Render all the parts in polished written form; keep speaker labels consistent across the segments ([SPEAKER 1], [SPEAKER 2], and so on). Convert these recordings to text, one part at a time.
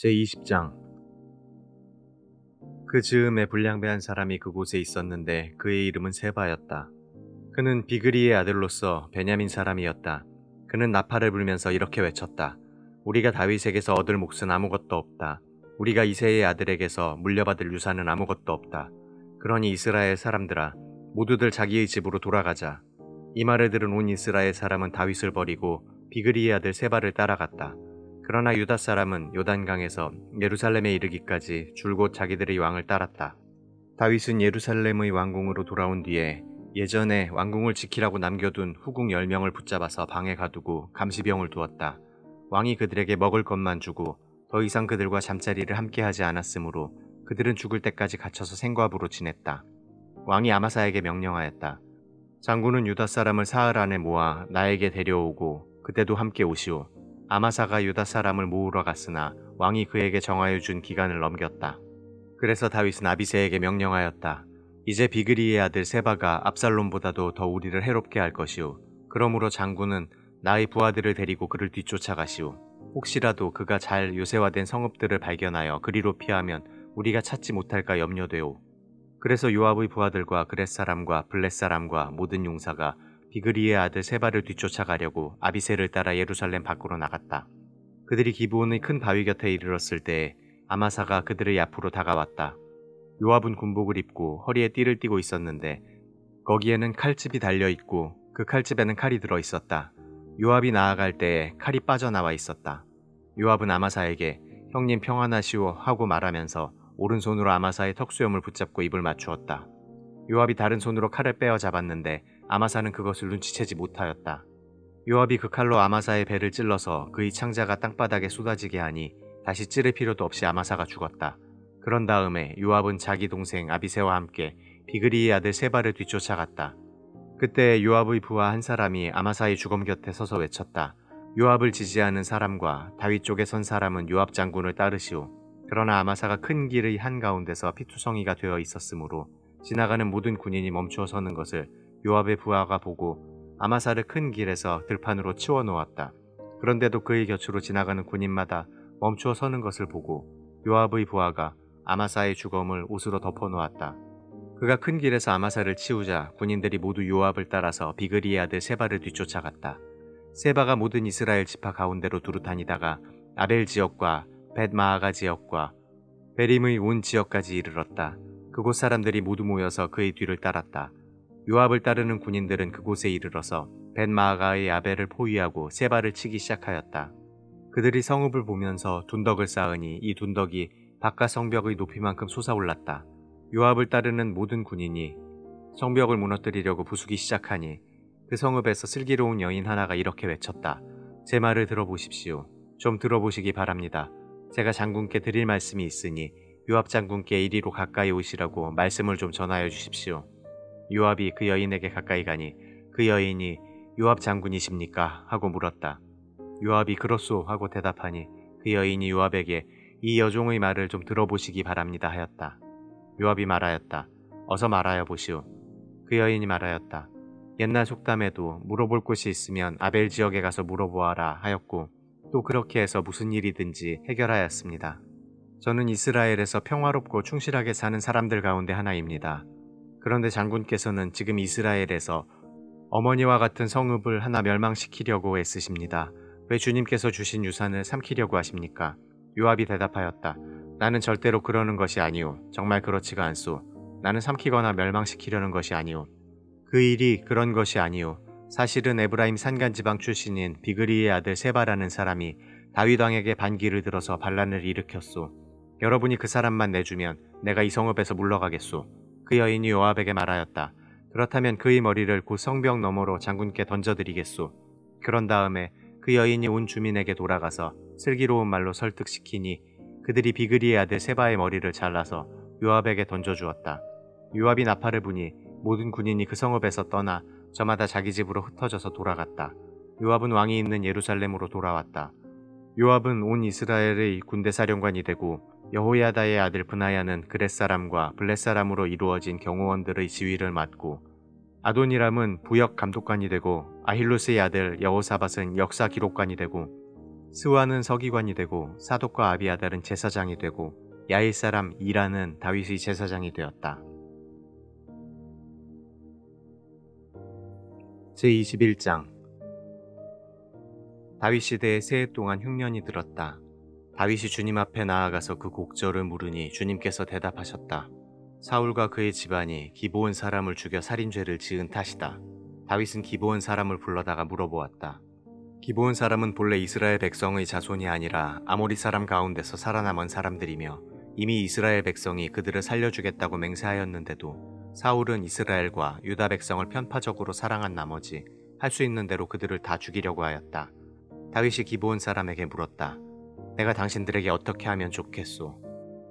[SPEAKER 1] 제20장. 그 즈음에 불량배한 사람이 그곳에 있었는데 그의 이름은 세바였다. 그는 비그리의 아들로서 베냐민 사람이었다. 그는 나팔을 불면서 이렇게 외쳤다. 우리가 다윗에게서 얻을 몫은 아무것도 없다. 우리가 이새의 아들에게서 물려받을 유산은 아무것도 없다. 그러니 이스라엘 사람들아, 모두들 자기의 집으로 돌아가자. 이 말을 들은 온 이스라엘 사람은 다윗을 버리고 비그리의 아들 세바를 따라갔다. 그러나 유다 사람은 요단강에서 예루살렘에 이르기까지 줄곧 자기들의 왕을 따랐다. 다윗은 예루살렘의 왕궁으로 돌아온 뒤에 예전에 왕궁을 지키라고 남겨둔 후궁 10명을 붙잡아서 방에 가두고 감시병을 두었다. 왕이 그들에게 먹을 것만 주고 더 이상 그들과 잠자리를 함께하지 않았으므로 그들은 죽을 때까지 갇혀서 생과부로 지냈다. 왕이 아마사에게 명령하였다. 장군은 유다 사람을 사흘 안에 모아 나에게 데려오고 그때도 함께 오시오. 아마사가 유다 사람을 모으러 갔으나 왕이 그에게 정하여 준 기간을 넘겼다. 그래서 다윗은 아비새에게 명령하였다. 이제 비그리의 아들 세바가 압살롬보다도 더 우리를 해롭게 할 것이오. 그러므로 장군은 나의 부하들을 데리고 그를 뒤쫓아가시오. 혹시라도 그가 잘 요새화된 성읍들을 발견하여 그리로 피하면 우리가 찾지 못할까 염려되오. 그래서 요압의 부하들과 그렛 사람과 블렛 사람과 모든 용사가 비그리의 아들 세바를 뒤쫓아가려고 아비새를 따라 예루살렘 밖으로 나갔다. 그들이 기브온의 큰 바위 곁에 이르렀을 때에 아마사가 그들의 앞으로 다가왔다. 요압은 군복을 입고 허리에 띠를 띠고 있었는데 거기에는 칼집이 달려있고 그 칼집에는 칼이 들어있었다. 요압이 나아갈 때에 칼이 빠져나와 있었다. 요압은 아마사에게 형님 평안하시오 하고 말하면서 오른손으로 아마사의 턱수염을 붙잡고 입을 맞추었다. 요압이 다른 손으로 칼을 빼어 잡았는데 아마사는 그것을 눈치채지 못하였다. 요압이 그 칼로 아마사의 배를 찔러서 그의 창자가 땅바닥에 쏟아지게 하니 다시 찌를 필요도 없이 아마사가 죽었다. 그런 다음에 요압은 자기 동생 아비새와 함께 비그리의 아들 세바를 뒤쫓아갔다. 그때 요압의 부하 한 사람이 아마사의 주검 곁에 서서 외쳤다. 요압을 지지하는 사람과 다윗 쪽에 선 사람은 요압 장군을 따르시오. 그러나 아마사가 큰 길의 한가운데서 피투성이가 되어 있었으므로 지나가는 모든 군인이 멈추어 서는 것을 요압의 부하가 보고 아마사를 큰 길에서 들판으로 치워 놓았다. 그런데도 그의 곁으로 지나가는 군인마다 멈추어 서는 것을 보고 요압의 부하가 아마사의 주검을 옷으로 덮어 놓았다. 그가 큰 길에서 아마사를 치우자 군인들이 모두 요압을 따라서 비그리의 아들 세바를 뒤쫓아갔다. 세바가 모든 이스라엘 지파 가운데로 두루 다니다가 아벨 지역과 벳마아가 지역과 베림의 온 지역까지 이르렀다. 그곳 사람들이 모두 모여서 그의 뒤를 따랐다. 요압을 따르는 군인들은 그곳에 이르러서 벳마아가의 아벨을 포위하고 세바를 치기 시작하였다. 그들이 성읍을 보면서 둔덕을 쌓으니 이 둔덕이 바깥 성벽의 높이만큼 솟아올랐다. 요압을 따르는 모든 군인이 성벽을 무너뜨리려고 부수기 시작하니 그 성읍에서 슬기로운 여인 하나가 이렇게 외쳤다. 제 말을 들어보십시오. 좀 들어보시기 바랍니다. 제가 장군께 드릴 말씀이 있으니 요압 장군께 이리로 가까이 오시라고 말씀을 좀 전하여 주십시오. 요압이 그 여인에게 가까이 가니 그 여인이 요압 장군이십니까? 하고 물었다. 요압이 그렇소 하고 대답하니 그 여인이 요압에게 이 여종의 말을 좀 들어보시기 바랍니다 하였다. 요압이 말하였다. 어서 말하여 보시오. 그 여인이 말하였다. 옛날 속담에도 물어볼 곳이 있으면 아벨 지역에 가서 물어보아라 하였고 또 그렇게 해서 무슨 일이든지 해결하였습니다. 저는 이스라엘에서 평화롭고 충실하게 사는 사람들 가운데 하나입니다. 그런데 장군께서는 지금 이스라엘에서 어머니와 같은 성읍을 하나 멸망시키려고 애쓰십니다. 왜 주님께서 주신 유산을 삼키려고 하십니까? 요압이 대답하였다. 나는 절대로 그러는 것이 아니오. 정말 그렇지가 않소. 나는 삼키거나 멸망시키려는 것이 아니오. 그 일이 그런 것이 아니오. 사실은 에브라임 산간지방 출신인 비그리의 아들 세바라는 사람이 다윗 왕에게 반기를 들어서 반란을 일으켰소. 여러분이 그 사람만 내주면 내가 이 성읍에서 물러가겠소. 그 여인이 요압에게 말하였다. 그렇다면 그의 머리를 곧 성벽 너머로 장군께 던져드리겠소. 그런 다음에 그 여인이 온 주민에게 돌아가서 슬기로운 말로 설득시키니 그들이 비그리의 아들 세바의 머리를 잘라서 요압에게 던져주었다. 요압이 나팔을 부니 모든 군인이 그 성읍에서 떠나 저마다 자기 집으로 흩어져서 돌아갔다. 요압은 왕이 있는 예루살렘으로 돌아왔다. 요압은 온 이스라엘의 군대 사령관이 되고 여호야다의 아들 브나야는 그렛 사람과 블렛 사람으로 이루어진 경호원들의 지휘를 맡고 아도니람은 부역 감독관이 되고 아힐루스의 아들 여호사밧은 역사 기록관이 되고 스와는 서기관이 되고 사독과 아비아달은 제사장이 되고 야일 사람 이라는 다윗의 제사장이 되었다. 제21장. 다윗 시대에 세 해 동안 흉년이 들었다. 다윗이 주님 앞에 나아가서 그 곡절을 물으니 주님께서 대답하셨다. 사울과 그의 집안이 기브온 사람을 죽여 살인죄를 지은 탓이다. 다윗은 기브온 사람을 불러다가 물어보았다. 기브온 사람은 본래 이스라엘 백성의 자손이 아니라 아모리 사람 가운데서 살아남은 사람들이며 이미 이스라엘 백성이 그들을 살려주겠다고 맹세하였는데도 사울은 이스라엘과 유다 백성을 편파적으로 사랑한 나머지 할 수 있는 대로 그들을 다 죽이려고 하였다. 다윗이 기브온 사람에게 물었다. 내가 당신들에게 어떻게 하면 좋겠소?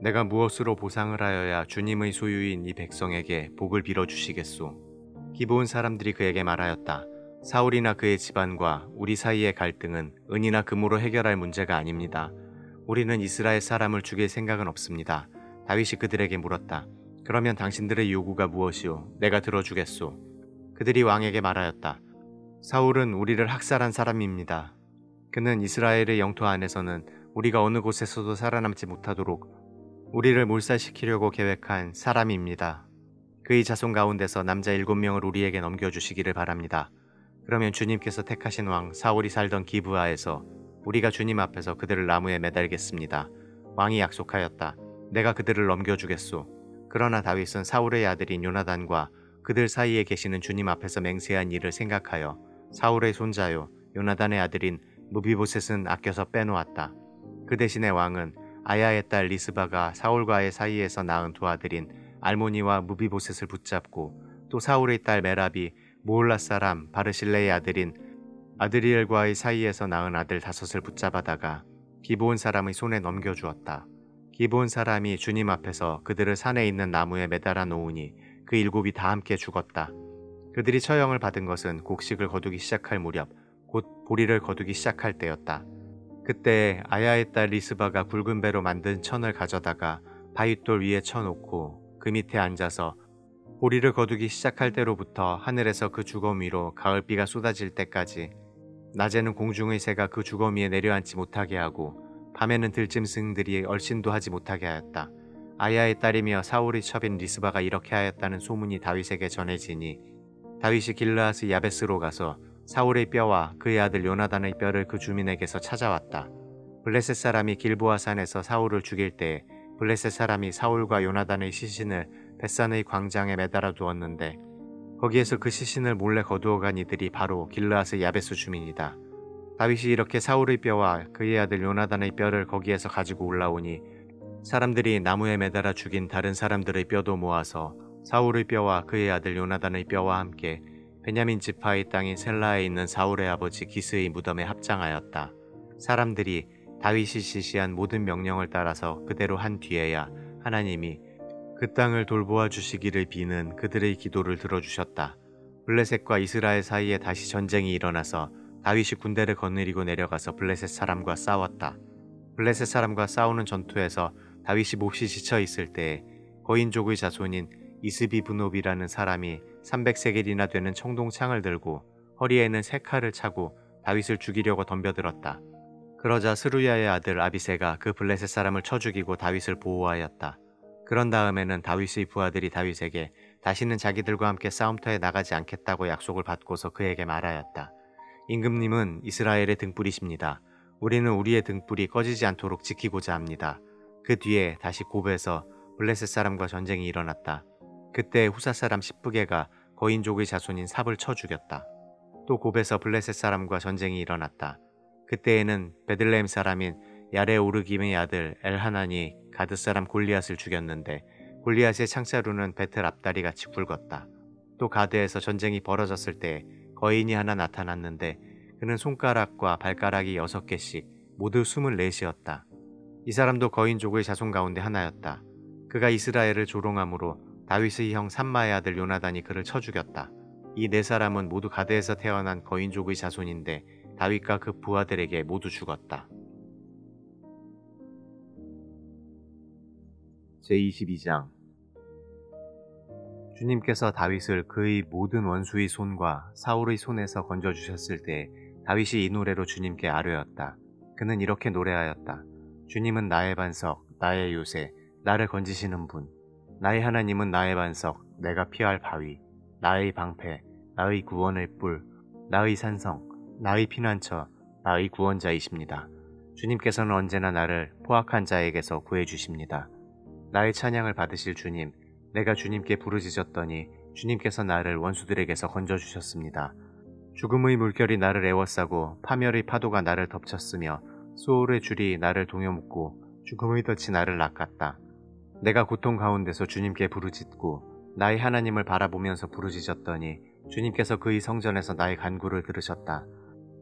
[SPEAKER 1] 내가 무엇으로 보상을 하여야 주님의 소유인 이 백성에게 복을 빌어주시겠소? 기브온 사람들이 그에게 말하였다. 사울이나 그의 집안과 우리 사이의 갈등은 은이나 금으로 해결할 문제가 아닙니다. 우리는 이스라엘 사람을 죽일 생각은 없습니다. 다윗이 그들에게 물었다. 그러면 당신들의 요구가 무엇이오? 내가 들어주겠소. 그들이 왕에게 말하였다. 사울은 우리를 학살한 사람입니다. 그는 이스라엘의 영토 안에서는 우리가 어느 곳에서도 살아남지 못하도록 우리를 몰살시키려고 계획한 사람입니다. 그의 자손 가운데서 남자 7명을 우리에게 넘겨주시기를 바랍니다. 그러면 주님께서 택하신 왕 사울이 살던 기브아에서 우리가 주님 앞에서 그들을 나무에 매달겠습니다. 왕이 약속하였다. 내가 그들을 넘겨주겠소. 그러나 다윗은 사울의 아들인 요나단과 그들 사이에 계시는 주님 앞에서 맹세한 일을 생각하여 사울의 손자요 요나단의 아들인 무비보셋은 아껴서 빼놓았다. 그 대신에 왕은 아야의 딸 리스바가 사울과의 사이에서 낳은 두 아들인 알모니와 무비보셋을 붙잡고 또 사울의 딸 메랍이 모올라 사람 바르실레의 아들인 아드리엘과의 사이에서 낳은 아들 5을 붙잡아다가 기브온 사람의 손에 넘겨주었다. 기브온 사람이 주님 앞에서 그들을 산에 있는 나무에 매달아 놓으니 그 7이 다 함께 죽었다. 그들이 처형을 받은 것은 곡식을 거두기 시작할 무렵 곧 보리를 거두기 시작할 때였다. 그때 아야의 딸 리스바가 굵은 배로 만든 천을 가져다가 바윗돌 위에 쳐놓고 그 밑에 앉아서 보리를 거두기 시작할 때로부터 하늘에서 그 주검 위로 가을비가 쏟아질 때까지 낮에는 공중의 새가 그 주검 위에 내려앉지 못하게 하고 밤에는 들짐승들이 얼씬도 하지 못하게 하였다. 아야의 딸이며 사울의 첩인 리스바가 이렇게 하였다는 소문이 다윗에게 전해지니 다윗이 길르앗의 야베스로 가서 사울의 뼈와 그의 아들 요나단의 뼈를 그 주민에게서 찾아왔다. 블레셋 사람이 길보아 산에서 사울을 죽일 때에 블레셋 사람이 사울과 요나단의 시신을 벳산의 광장에 매달아 두었는데 거기에서 그 시신을 몰래 거두어간 이들이 바로 길르앗의 야베스 주민이다. 다윗이 이렇게 사울의 뼈와 그의 아들 요나단의 뼈를 거기에서 가지고 올라오니 사람들이 나무에 매달아 죽인 다른 사람들의 뼈도 모아서 사울의 뼈와 그의 아들 요나단의 뼈와 함께 베냐민 지파의 땅인 셀라에 있는 사울의 아버지 기스의 무덤에 합장하였다. 사람들이 다윗이 지시한 모든 명령을 따라서 그대로 한 뒤에야 하나님이 그 땅을 돌보아 주시기를 비는 그들의 기도를 들어주셨다. 블레셋과 이스라엘 사이에 다시 전쟁이 일어나서 다윗이 군대를 거느리고 내려가서 블레셋 사람과 싸웠다. 블레셋 사람과 싸우는 전투에서 다윗이 몹시 지쳐 있을 때에 거인족의 자손인 이스비브노비라는 사람이 300세겔이나 되는 청동창을 들고 허리에는 세 칼을 차고 다윗을 죽이려고 덤벼들었다. 그러자 스루야의 아들 아비새가 그 블레셋 사람을 쳐 죽이고 다윗을 보호하였다. 그런 다음에는 다윗의 부하들이 다윗에게 다시는 자기들과 함께 싸움터에 나가지 않겠다고 약속을 받고서 그에게 말하였다. 임금님은 이스라엘의 등불이십니다. 우리는 우리의 등불이 꺼지지 않도록 지키고자 합니다. 그 뒤에 다시 곱에서 블레셋 사람과 전쟁이 일어났다. 그때 후사 사람 십부게가 거인족의 자손인 삽을 쳐 죽였다. 또 곱에서 블레셋 사람과 전쟁이 일어났다. 그때에는 베들레헴 사람인 야레오르김의 아들 엘하난이 가드 사람 골리앗을 죽였는데 골리앗의 창자루는 배틀 앞다리 같이 굵었다. 또 가드에서 전쟁이 벌어졌을 때 거인이 하나 나타났는데 그는 손가락과 발가락이 6개씩 모두 24이었다. 이 사람도 거인족의 자손 가운데 하나였다. 그가 이스라엘을 조롱함으로 다윗의 형 삼마의 아들 요나단이 그를 쳐 죽였다. 이 4사람은 모두 가드에서 태어난 거인족의 자손인데 다윗과 그 부하들에게 모두 죽었다. 제22장. 주님께서 다윗을 그의 모든 원수의 손과 사울의 손에서 건져주셨을 때 다윗이 이 노래로 주님께 아뢰었다. 그는 이렇게 노래하였다. 주님은 나의 반석, 나의 요새, 나를 건지시는 분. 나의 하나님은 나의 반석, 내가 피할 바위, 나의 방패, 나의 구원의 뿔, 나의 산성, 나의 피난처, 나의 구원자이십니다. 주님께서는 언제나 나를 포악한 자에게서 구해주십니다. 나의 찬양을 받으실 주님, 내가 주님께 부르짖었더니 주님께서 나를 원수들에게서 건져주셨습니다. 죽음의 물결이 나를 에워싸고 파멸의 파도가 나를 덮쳤으며 소울의 줄이 나를 동여묶고 죽음의 덫이 나를 낚았다. 내가 고통 가운데서 주님께 부르짖고 나의 하나님을 바라보면서 부르짖었더니 주님께서 그의 성전에서 나의 간구를 들으셨다.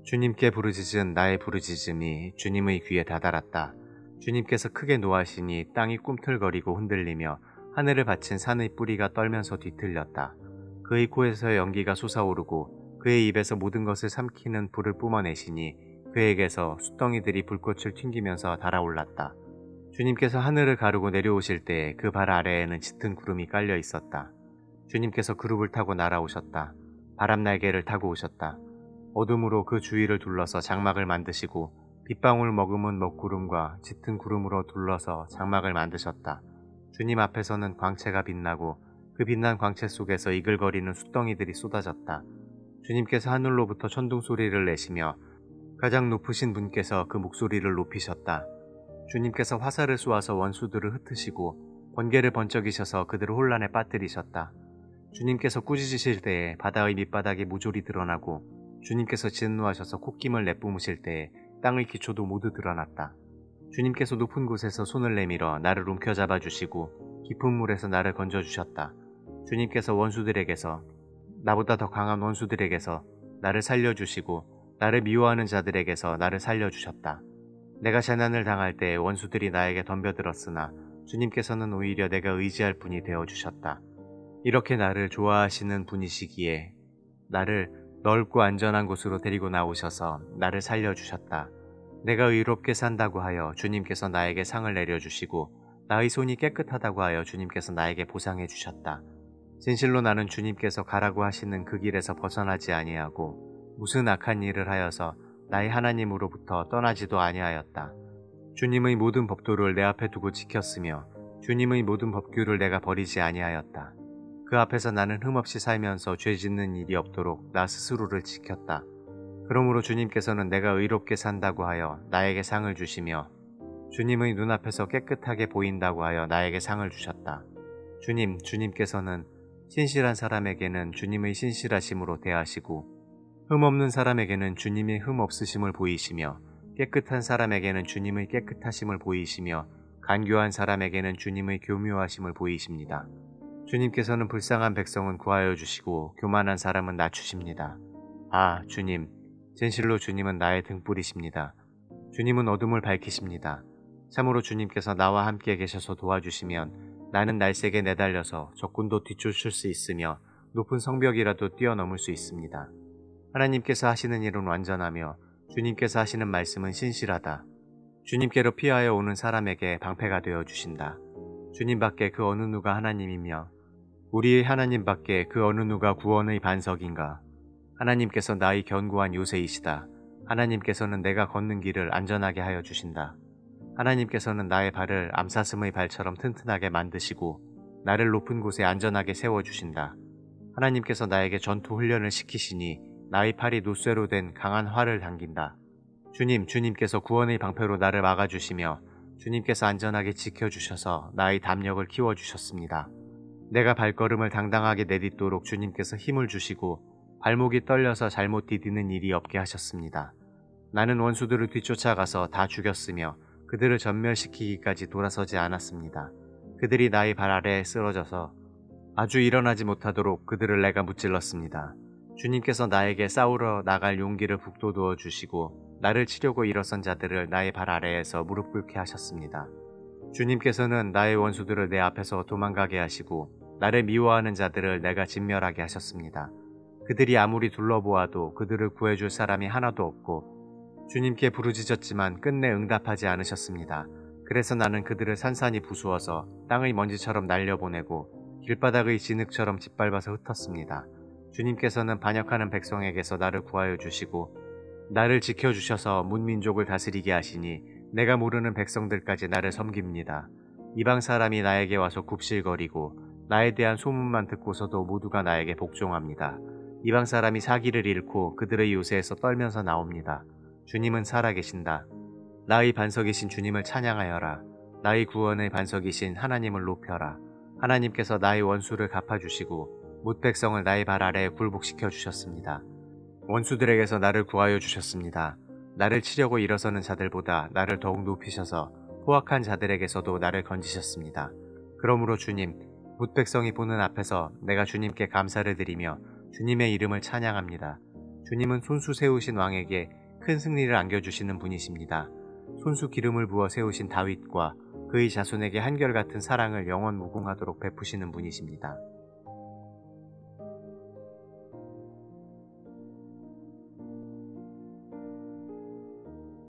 [SPEAKER 1] 주님께 부르짖은 나의 부르짖음이 주님의 귀에 다다랐다. 주님께서 크게 노하시니 땅이 꿈틀거리고 흔들리며 하늘을 받친 산의 뿌리가 떨면서 뒤틀렸다. 그의 코에서 연기가 솟아오르고 그의 입에서 모든 것을 삼키는 불을 뿜어내시니 그에게서 숫덩이들이 불꽃을 튕기면서 달아올랐다. 주님께서 하늘을 가르고 내려오실 때에 그 발 아래에는 짙은 구름이 깔려 있었다. 주님께서 그룹을 타고 날아오셨다. 바람 날개를 타고 오셨다. 어둠으로 그 주위를 둘러서 장막을 만드시고 빗방울 머금은 먹구름과 짙은 구름으로 둘러서 장막을 만드셨다. 주님 앞에서는 광채가 빛나고 그 빛난 광채 속에서 이글거리는 숫덩이들이 쏟아졌다. 주님께서 하늘로부터 천둥 소리를 내시며 가장 높으신 분께서 그 목소리를 높이셨다. 주님께서 화살을 쏘아서 원수들을 흩으시고 번개를 번쩍이셔서 그들을 혼란에 빠뜨리셨다. 주님께서 꾸짖으실 때에 바다의 밑바닥이 모조리 드러나고 주님께서 진노하셔서 콧김을 내뿜으실 때에 땅의 기초도 모두 드러났다. 주님께서 높은 곳에서 손을 내밀어 나를 움켜잡아 주시고 깊은 물에서 나를 건져주셨다. 주님께서 원수들에게서, 나보다 더 강한 원수들에게서 나를 살려주시고 나를 미워하는 자들에게서 나를 살려주셨다. 내가 재난을 당할 때 원수들이 나에게 덤벼들었으나 주님께서는 오히려 내가 의지할 분이 되어주셨다. 이렇게 나를 좋아하시는 분이시기에 나를 넓고 안전한 곳으로 데리고 나오셔서 나를 살려주셨다. 내가 의롭게 산다고 하여 주님께서 나에게 상을 내려주시고 나의 손이 깨끗하다고 하여 주님께서 나에게 보상해 주셨다. 진실로 나는 주님께서 가라고 하시는 그 길에서 벗어나지 아니하고 무슨 악한 일을 하여서 나의 하나님으로부터 떠나지도 아니하였다. 주님의 모든 법도를 내 앞에 두고 지켰으며 주님의 모든 법규를 내가 버리지 아니하였다. 그 앞에서 나는 흠없이 살면서 죄 짓는 일이 없도록 나 스스로를 지켰다. 그러므로 주님께서는 내가 의롭게 산다고 하여 나에게 상을 주시며 주님의 눈앞에서 깨끗하게 보인다고 하여 나에게 상을 주셨다. 주님께서는 신실한 사람에게는 주님의 신실하심으로 대하시고 흠없는 사람에게는 주님의 흠없으심을 보이시며 깨끗한 사람에게는 주님의 깨끗하심을 보이시며 간교한 사람에게는 주님의 교묘하심을 보이십니다. 주님께서는 불쌍한 백성은 구하여 주시고 교만한 사람은 낮추십니다. 아, 주님, 진실로 주님은 나의 등불이십니다. 주님은 어둠을 밝히십니다. 참으로 주님께서 나와 함께 계셔서 도와주시면 나는 날쌔게 내달려서 적군도 뒤쫓을 수 있으며 높은 성벽이라도 뛰어넘을 수 있습니다. 하나님께서 하시는 일은 완전하며 주님께서 하시는 말씀은 신실하다. 주님께로 피하여 오는 사람에게 방패가 되어 주신다. 주님 밖에 그 어느 누가 하나님이며 우리의 하나님 밖에 그 어느 누가 구원의 반석인가. 하나님께서 나의 견고한 요새이시다. 하나님께서는 내가 걷는 길을 안전하게 하여 주신다. 하나님께서는 나의 발을 암사슴의 발처럼 튼튼하게 만드시고 나를 높은 곳에 안전하게 세워주신다. 하나님께서 나에게 전투 훈련을 시키시니 나의 팔이 노쇠로 된 강한 활을 당긴다. 주님께서 구원의 방패로 나를 막아주시며 주님께서 안전하게 지켜주셔서 나의 담력을 키워주셨습니다. 내가 발걸음을 당당하게 내딛도록 주님께서 힘을 주시고 발목이 떨려서 잘못 디디는 일이 없게 하셨습니다. 나는 원수들을 뒤쫓아가서 다 죽였으며 그들을 전멸시키기까지 돌아서지 않았습니다. 그들이 나의 발 아래에 쓰러져서 아주 일어나지 못하도록 그들을 내가 무찔렀습니다. 주님께서 나에게 싸우러 나갈 용기를 북돋워 주시고 나를 치려고 일어선 자들을 나의 발 아래에서 무릎 꿇게 하셨습니다. 주님께서는 나의 원수들을 내 앞에서 도망가게 하시고 나를 미워하는 자들을 내가 진멸하게 하셨습니다. 그들이 아무리 둘러보아도 그들을 구해줄 사람이 하나도 없고 주님께 부르짖었지만 끝내 응답하지 않으셨습니다. 그래서 나는 그들을 산산이 부수어서 땅의 먼지처럼 날려보내고 길바닥의 진흙처럼 짓밟아서 흩었습니다. 주님께서는 반역하는 백성에게서 나를 구하여 주시고 나를 지켜주셔서 문민족을 다스리게 하시니 내가 모르는 백성들까지 나를 섬깁니다. 이방 사람이 나에게 와서 굽실거리고 나에 대한 소문만 듣고서도 모두가 나에게 복종합니다. 이방 사람이 사기를 잃고 그들의 요새에서 떨면서 나옵니다. 주님은 살아계신다. 나의 반석이신 주님을 찬양하여라. 나의 구원의 반석이신 하나님을 높여라. 하나님께서 나의 원수를 갚아주시고 뭇백성을 나의 발 아래에 굴복시켜 주셨습니다. 원수들에게서 나를 구하여 주셨습니다. 나를 치려고 일어서는 자들보다 나를 더욱 높이셔서 포악한 자들에게서도 나를 건지셨습니다. 그러므로 주님, 뭇백성이 보는 앞에서 내가 주님께 감사를 드리며 주님의 이름을 찬양합니다. 주님은 손수 세우신 왕에게 큰 승리를 안겨주시는 분이십니다. 손수 기름을 부어 세우신 다윗과 그의 자손에게 한결같은 사랑을 영원 무궁하도록 베푸시는 분이십니다.